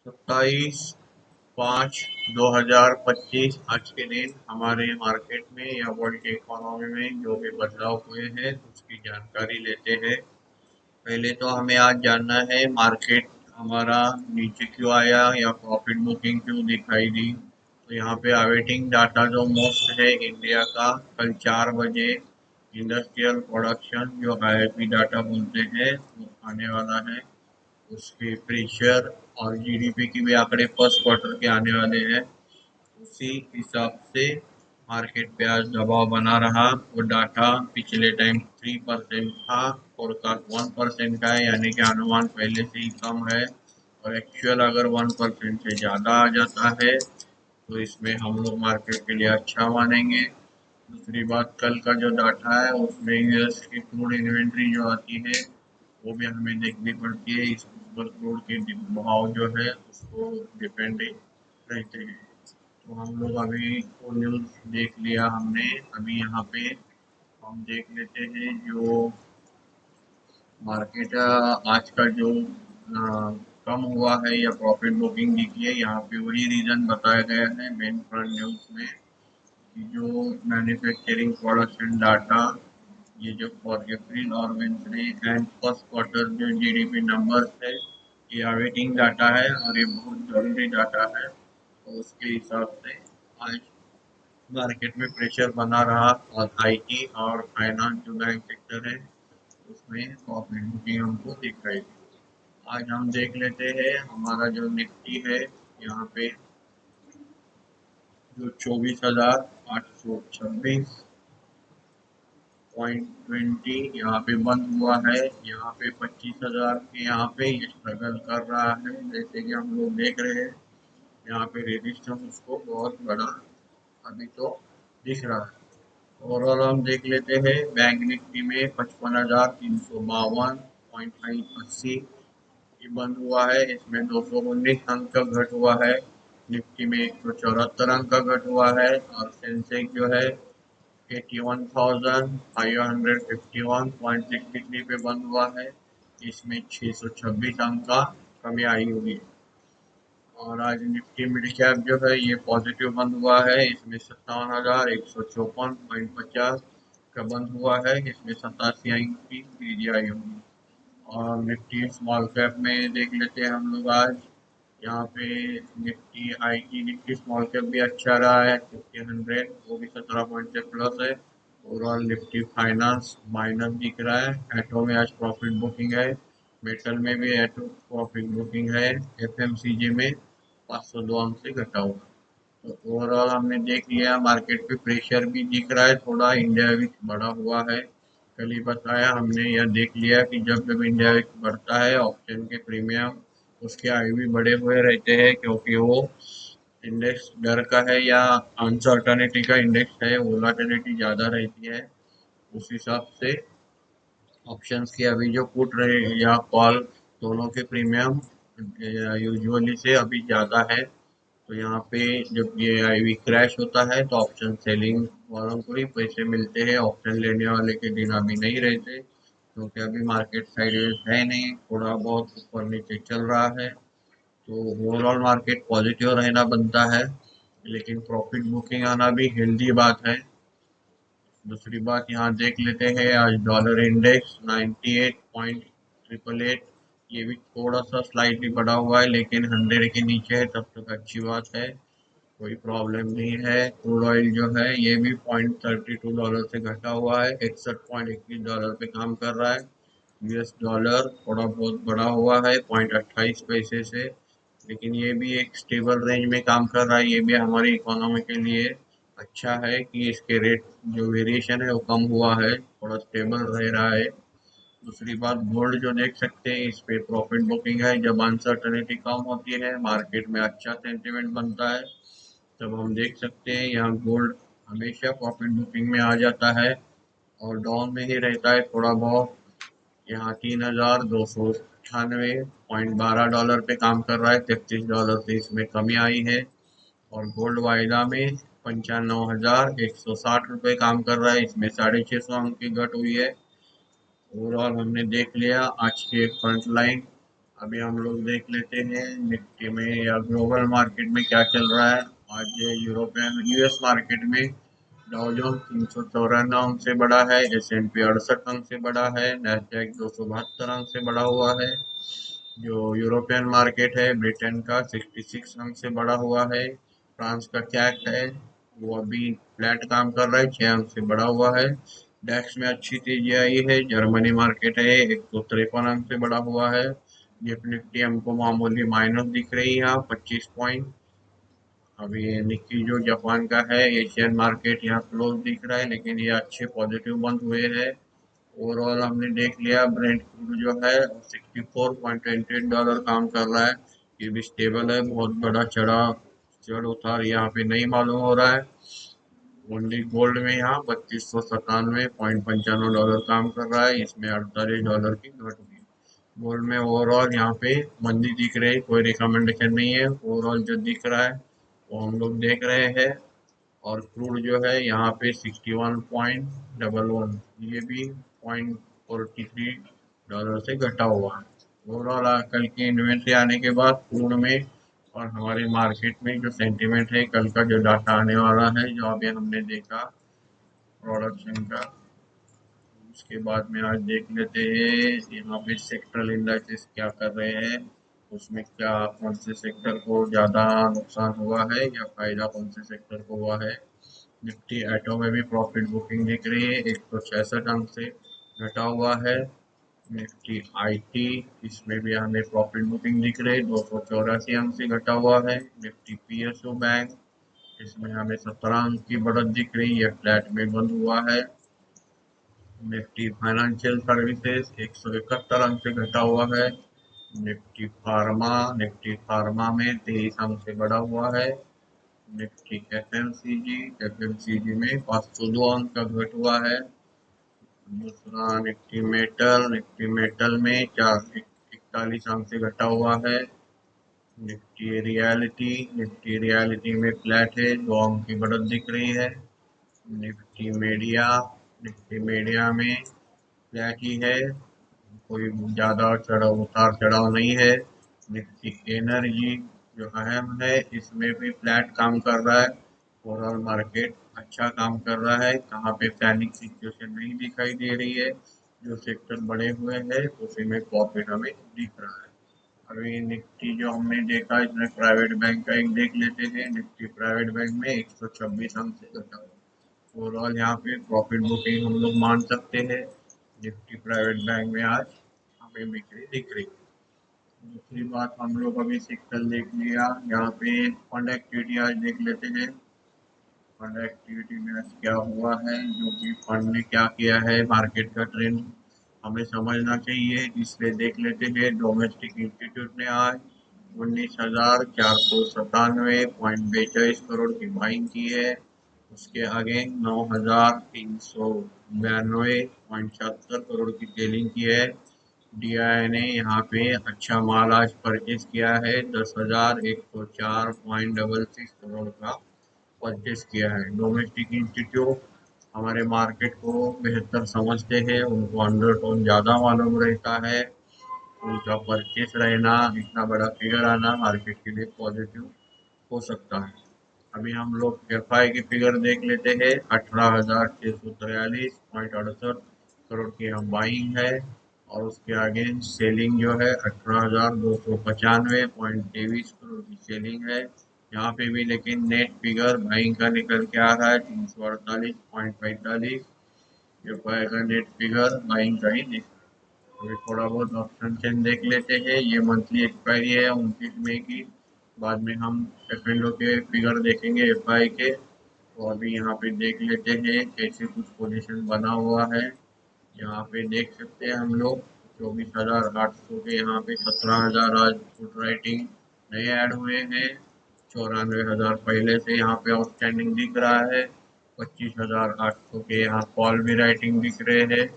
27/5/2025 आज के दिन हमारे मार्केट में या वर्ल्ड की इकोनॉमी में जो भी बदलाव हुए हैं उसकी जानकारी लेते हैं। पहले तो हमें आज जानना है मार्केट हमारा नीचे क्यों आया या प्रॉफिट बुकिंग क्यों दिखाई दी। तो यहाँ पे अवेटिंग डाटा जो मोस्ट है इंडिया का, कल 4 बजे इंडस्ट्रियल प्रोडक्शन जो आईआईपी डाटा बोलते हैं वो आने वाला है। उसके प्रेशर और जीडीपी की भी आंकड़े फर्स्ट क्वार्टर के आने वाले हैं। उसी हिसाब से मार्केट पे आज दबाव बना रहा। वो डाटा पिछले टाइम 3% था, फोरकास्ट 1% का है, यानी कि अनुमान पहले से ही कम है और एक्चुअल अगर 1% से ज़्यादा आ जाता है तो इसमें हम लोग मार्केट के लिए अच्छा मानेंगे। दूसरी बात, कल का जो डाटा है उसमें यूएस की क्रूड इन्वेंट्री जो आती है वो भी हमें देखनी पड़ती है। इस पर क्रूड के भाव जो है उसको डिपेंड रहते हैं। तो हम लोग अभी वो न्यूज़ देख लिया हमने। अभी यहाँ पे हम देख लेते हैं जो मार्केट आज का जो कम हुआ है या प्रॉफिट बुकिंग दिखी है, यहाँ पे वही रीज़न बताया गया है मेन फ्रंट न्यूज़ में कि जो मैन्युफैक्चरिंग प्रोडक्शन डाटा, ये जो फॉर अप्रैल और मई एंड फर्स्ट क्वार्टर जो जीडीपी नंबर्स है, ये अवेटिंग डाटा है और ये बहुत ज़रूरी डाटा है। तो उसके हिसाब से आज मार्केट में प्रेशर बना रहा और आईटी और फाइनेंस जो बैंक सेक्टर है उसमें प्रॉफिट बुकिंग हमको दिख रही थी। आज हम देख लेते हैं हमारा जो निफ्टी है, यहाँ पे जो 24,826.20 यहाँ पे बंद हुआ है। यहाँ पे 25,000 के यहाँ पे ये स्ट्रगल कर रहा है, जैसे कि हम लोग देख रहे हैं। यहाँ पे रेजिस्टेंस उसको बहुत बड़ा अभी तो दिख रहा है। ओवरऑल हम देख लेते हैं बैंक निफ्टी में 55,352.80 ये बंद हुआ है। इसमें 219 अंक का घट हुआ है। निफ्टी में 174 अंक का घट हुआ है और सेंसेक्स जो है 81,551.63 पे बंद हुआ है। इसमें 626 अंक का कमी आई हुई है। और आज निफ्टी मिड कैप जो है ये पॉजिटिव बंद हुआ है। इसमें 57,154.50 का बंद हुआ है। इसमें 87 अंक की तेजी आई हुई। और निफ्टी स्मॉल कैप में देख लेते हैं हम लोग आज। यहाँ पे Nifty IT Nifty small cap भी अच्छा रहा है, 50 वो भी 17 पॉइंट से प्लस है। ओवरऑल निफ्टी फाइनेंस माइनस दिख रहा है। एटो में आज प्रॉफिट बुकिंग है। मेटल में भी एटो प्रॉफिट बुकिंग है। एफएमसीजी में 502 अंक से घटा हुआ। तो ओवरऑल हमने देख लिया मार्केट पे प्रेशर भी दिख रहा है, थोड़ा इंडिया विक्स बढ़ा हुआ है। कल ही बताया हमने, यह देख लिया कि जब जब इंडिया विक्स बढ़ता है ऑप्शन के प्रीमियम उसके आई भी बढ़े हुए रहते हैं, क्योंकि वो इंडेक्स डर का है या अनसर्टनिटी का इंडेक्स है, वोलाटिलिटी ज़्यादा रहती है। उस हिसाब से ऑप्शंस की अभी जो पुट रहे या कॉल दोनों के प्रीमियम यूजुअली से अभी ज़्यादा है। तो यहाँ पे जब ये आईवी क्रैश होता है तो ऑप्शन सेलिंग वालों को ही पैसे मिलते हैं, ऑप्शन लेने वाले के दिन अभी नहीं रहते, क्योंकि अभी मार्केट साइडवेज है नहीं, थोड़ा बहुत ऊपर नीचे चल रहा है। तो ओवरऑल मार्केट पॉजिटिव रहना बनता है, लेकिन प्रॉफिट बुकिंग आना भी हेल्दी बात है। दूसरी बात यहाँ देख लेते हैं आज डॉलर इंडेक्स 98.888, ये भी थोड़ा सा स्लाइटली बढ़ा हुआ है, लेकिन 100 के नीचे है तब तक अच्छी बात है, कोई प्रॉब्लम नहीं है। क्रूड ऑयल जो है ये भी $0.32 से घटा हुआ है, $61.21 पे काम कर रहा है। यूएस डॉलर थोड़ा बहुत बढ़ा हुआ है 0.28 पैसे से, लेकिन ये भी एक स्टेबल रेंज में काम कर रहा है। ये भी हमारी इकोनॉमी के लिए अच्छा है कि इसके रेट जो वेरिएशन है वो कम हुआ है, थोड़ा स्टेबल रह रहा है। दूसरी बात, गोल्ड जो देख सकते हैं इस पे प्रॉफिट बुकिंग है। जब अनसर्टनिटी कम होती है मार्केट में अच्छा सेंटिमेंट बनता है, तब हम देख सकते हैं यहाँ गोल्ड हमेशा प्रॉफिट बुकिंग में आ जाता है और डाउन में ही रहता है थोड़ा बहुत। यहाँ 3,298.12 पे काम कर रहा है, $33 से इसमें कमी आई है। और गोल्ड वायदा में 95,160 रुपये काम कर रहा है, इसमें 650 अंक की घट हुई है। ओवरऑल हमने देख लिया आज के फ्रंट लाइन। अभी हम लोग देख लेते हैं निफ्टी में या ग्लोबल मार्केट में क्या चल रहा है। आज यूरोपियन यूएस मार्केट में डाउ जोन्स 394 अंक से बढ़ा है, S&P 68 अंक से बढ़ा है, नैस्डैक 272 अंक से बढ़ा हुआ है। जो यूरोपियन मार्केट है ब्रिटेन का 66 अंक से बढ़ा हुआ है। फ्रांस का कैक है वो अभी फ्लैट काम कर रहा है, 6 अंक से बढ़ा हुआ है। डैक्स में अच्छी तेजी आई है। जर्मनी मार्केट है 153 अंक से बढ़ा हुआ है। निफ्टी हमको मामूली माइनस दिख रही है यहाँ 25 पॉइंट। अभी निक्की जो जापान का है एशियन मार्केट यहाँ क्लोज दिख रहा है, लेकिन ये अच्छे पॉजिटिव बंद हुए हैं। ओवरऑल हमने देख लिया ब्रेंट क्रूड जो है $64.28 काम कर रहा है। ये भी स्टेबल है, बहुत बड़ा चढ़ उतार यहाँ पे नहीं मालूम हो रहा है। ओनली गोल्ड में यहाँ $3297.95 काम कर रहा है, इसमें $48 की घट हुई। गोल्ड में ओवरऑल यहाँ पे मंदी दिख रही है, कोई रिकमेंडेशन नहीं है। ओवरऑल जो दिख रहा है वो हम लोग देख रहे हैं। और क्रूड जो है यहाँ पे 61.11, ये भी $0.43 से घटा हुआ है। ओवरऑल कल की इन्वेंट्री आने के बाद क्रूड में और हमारे मार्केट में जो सेंटीमेंट है, कल का जो डाटा आने वाला है जो अभी हमने देखा प्रोडक्शन का, उसके बाद में आज देख लेते हैं यहाँ पे सेक्टरल इंडाइसेस क्या कर रहे हैं। उसमें क्या कौन से सेक्टर को ज़्यादा नुकसान हुआ है या फायदा कौन से सेक्टर को हुआ है। निफ्टी एटो में भी प्रॉफिट बुकिंग दिख रही है, 166 अंक से घटा हुआ है। निफ्टी आईटी, इसमें भी हमें प्रॉफिट बुकिंग दिख रही है, 284 अंक से घटा हुआ है। निफ्टी पीएसयू बैंक, इसमें हमें 17 अंक की बढ़त दिख रही है, फ्लैट में बंद हुआ है। निफ्टी फाइनेंशियल सर्विसेज 171 अंक से घटा हुआ है। निफ्टी फार्मा में 23 अंक से बढ़ा हुआ है। निफ्टी एफएमसीजी में 502 अंक का घट हुआ है। दूसरा निफ्टी मेटल में 41 अंक से घटा हुआ है। निफ्टी रियलिटी में फ्लैट है, 2 अंक की बढ़त दिख रही है। निफ्टी मीडिया निफ्टी मीडिया में फ्लैट ही है, कोई ज़्यादा चढ़ाव उतार चढ़ाव नहीं है। निफ्टी एनर्जी जो अहम है इसमें भी फ्लैट काम कर रहा है। ओवरऑल मार्केट अच्छा काम कर रहा है, कहाँ पे पैनिक सिचुएशन नहीं दिखाई दे रही है। जो सेक्टर बड़े हुए हैं उसी में प्रॉफिट हमें दिख रहा है। अभी निफ्टी जो हमने देखा इसमें प्राइवेट बैंक का एक देख लेते हैं। निफ्टी प्राइवेट बैंक में 126 अंक से घटा हुआ। ओवरऑल यहाँ पे प्रॉफिट बुकिंग हम लोग मान सकते हैं। निफ्टी प्राइवेट बैंक में आज हमें बिक्री दिख रही है। दूसरी बात हम लोग अभी सेक्टर देख लिया, यहाँ पे फंड एक्टिविटी आज देख लेते हैं। फंड एक्टिविटी में आज क्या हुआ है, जो भी फंड ने क्या किया है, मार्केट का ट्रेंड हमें समझना चाहिए, इसलिए देख लेते हैं। डोमेस्टिक इंस्टीट्यूट ने आज 19,497.42 की बाइंग की है। उसके आगे 9,392.76 की सेलिंग की है। डीआई ने यहाँ पे अच्छा माल आज परचेज किया है, 10,104.66 का परचेज किया है। डोमेस्टिक इंस्टीट्यूट हमारे मार्केट को बेहतर समझते हैं, उनको अंडरटोन ज़्यादा मालूम रहता है। उनका परचेस रहना, इतना बड़ा फिगर आना मार्केट के लिए पॉजिटिव हो सकता है। अभी हम लोग एफआई की फिगर देख लेते हैं। 18,643.68 करोड़ की हम बाइंग है, और उसके आगे सेलिंग जो है 18,295.23 करोड़ की सेलिंग है। यहाँ पे भी लेकिन नेट फिगर बाइंग का निकल के आ रहा है 348.45। एफआई का नेट फिगर बाइंग का ही दिख। अभी थोड़ा बहुत ऑप्शन चेन देख लेते हैं। ये मंथली एक्सपायरी है 29 मई की। बाद में हम एफ के फिगर देखेंगे एफआई के। तो अभी यहाँ पे देख लेते हैं कैसे कुछ पोजीशन बना हुआ है। यहाँ पे देख सकते हैं हम लोग 24,800 के, यहाँ पे 17,000 आज फुट राइटिंग नए ऐड हुए हैं। 94,000 पहले से यहाँ पे आउटस्टैंडिंग दिख रहा है। 25,800 के यहाँ कॉल भी राइटिंग दिख रहे हैं।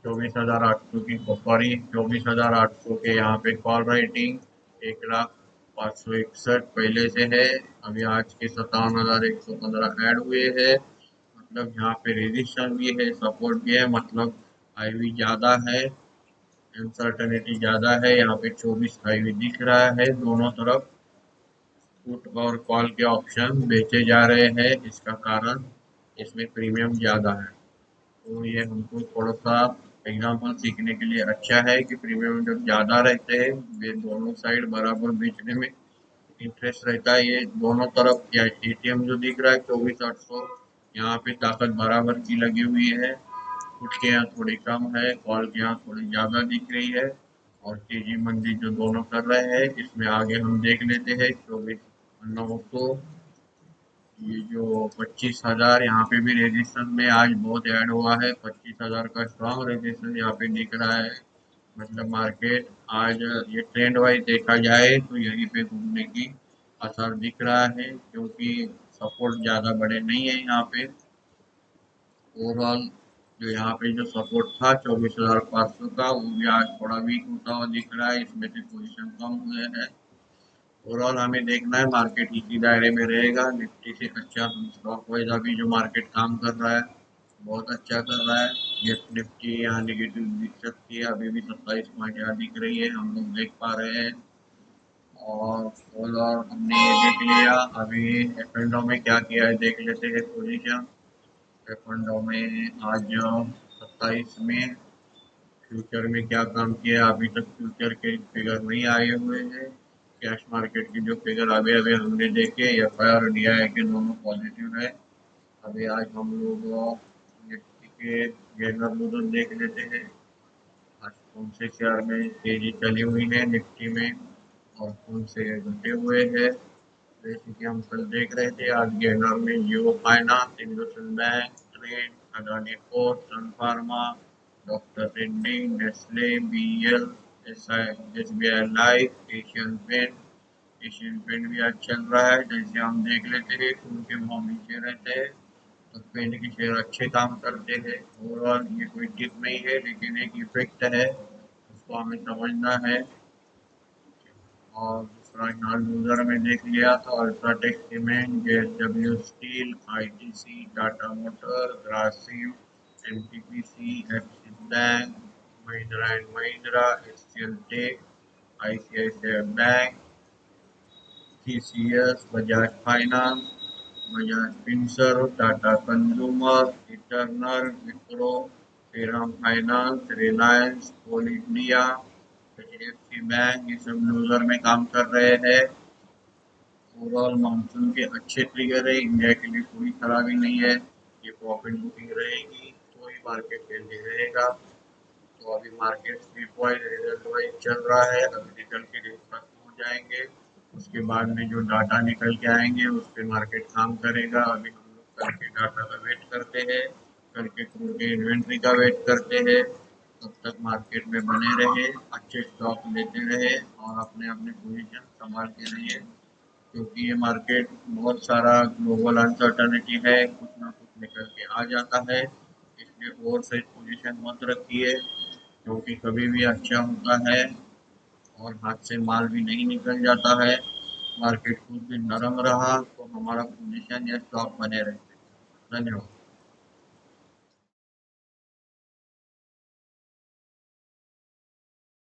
24,800 के यहाँ पे कॉल राइटिंग 1,05,161 पहले से है। अभी आज के 57,115 ऐड हुए हैं। मतलब यहाँ पे रेजिस्टेंस भी है, सपोर्ट भी है, मतलब आईवी ज़्यादा है। अनसर्टेनिटी ज़्यादा है। यहाँ पे 24 हाईवे दिख रहा है, दोनों तरफ पुट और कॉल के ऑप्शन बेचे जा रहे हैं। इसका कारण इसमें प्रीमियम ज़्यादा है। तो ये हमको थोड़ा सा एग्जाम्पल सीखने के लिए अच्छा है कि प्रीमियम जब ज़्यादा रहते हैं, वे दोनों साइड बराबर बेचने में इंटरेस्ट रहता है। ये दोनों तरफ या एटीएम जो दिख रहा है 24,800, यहाँ पे ताकत बराबर की लगी हुई है। पुट के यहाँ थोड़ी कम है, कॉल के यहाँ थोड़ी ज़्यादा दिख रही है। और तेजी मंदी जो दोनों कर रहे हैं, इसमें आगे हम देख लेते हैं 24,900। ये जो 25,000 यहाँ पे भी रजिस्ट्रेशन में आज बहुत ऐड हुआ है। 25,000 का स्ट्रॉन्ग रजिस्ट्रेशन यहाँ पे दिख रहा है। मतलब मार्केट आज ये ट्रेंड वाइज देखा जाए तो यहीं पे घूमने की असर दिख रहा है, क्योंकि सपोर्ट ज़्यादा बड़े नहीं है यहाँ पे। ओवरऑल जो यहाँ पे जो सपोर्ट था 24,500 का, वो भी आज थोड़ा वीक होता हुआ दिख रहा है। इसमें से पोजीशन कम हुए हैं। ओवरऑल हमें देखना है मार्केट इसी दायरे में रहेगा। निफ्टी से अच्छा हम स्टॉक वाइज अभी जो मार्केट काम कर रहा है बहुत अच्छा कर रहा है। निफ्टी यहाँ निगेटिव दिख सकती है, अभी भी 27 पॉइंट यहाँ दिख रही है, हम लोग देख पा रहे हैं। और ओवरऑल हमने ये देख लिया। अभी एफ एंड में क्या किया है देख लेते हैं पोजीशन। एफ एंड में आज 27 में फ्यूचर में क्या काम किया, अभी तक फ्यूचर के फिगर नहीं आए हुए हैं। कैश मार्केट के जो फिगर अभी अभी हमने देखे, F I R D I के दोनों पॉजिटिव है। अभी आज हम लोग निफ्टी के जनरल नोट देख लेते हैं। आज कौन से शेयर में तेजी चली हुई है निफ्टी में और कौन से घटे हुए हैं। जैसे कि हम कल देख रहे थे, आज गेनर में Jio finance, IndusInd bank, trade, Adani port, sun pharma, doctor Reddy, Nestle, BL, SBI life, Asian paint भी आज चल रहा है। जैसे हम देख लेते हैं उनके भाव नीचे रहते हैं तो पेंट के शेयर अच्छे काम करते हैं। ओवरऑल ये कोई टिप नहीं है, लेकिन एक इफेक्ट है, उसको हमें समझना है। और दूसरा नॉन यूजर में देख लिया तो UltraTech cement, JSW steel, ITC, Tata motor, Grasim, NTPC, Axis bank, Mahindra and Mahindra, HCL tech, ICICI bank, TCS, Bajaj finance, Bajaj Finserv, Tata consumer, Eternal, Wipro, Shriram finance, Reliance, Coal India, HDFC bank, ये सब लूजर में काम कर रहे हैं। ओवरऑल मानसून के अच्छे ट्रिगर है, इंडिया के लिए कोई खराबी नहीं है। ये प्रॉफिट बुकिंग रहेगी तो ही मार्केट हेल्दी रहेगा। तो अभी market slip wise result wise चल रहा है। अभी रिजल्ट के दिन खत्म हो जाएंगे, उसके बाद में जो डाटा निकल के आएंगे उस पर मार्केट काम करेगा। अभी हम लोग कल के डाटा का वेट करते हैं, कल के क्रूड के इन्वेंट्री का वेट करते हैं। तब तक मार्केट में बने रहे, अच्छे स्टॉक लेते रहे और अपने अपने पोजीशन संभाल के रहिए, क्योंकि ये मार्केट बहुत सारा ग्लोबल अनसर्टनिटी है, कुछ ना कुछ निकल के आ जाता है। इसलिए ओवर साइज पोजीशन मत रखिए, क्योंकि कभी भी अच्छा होता है और हाथ से माल भी नहीं निकल जाता है। मार्केट कुछ भी नरम रहा तो हमारा पोजीशन या स्टॉक बने रहते हैं। धन्यवाद।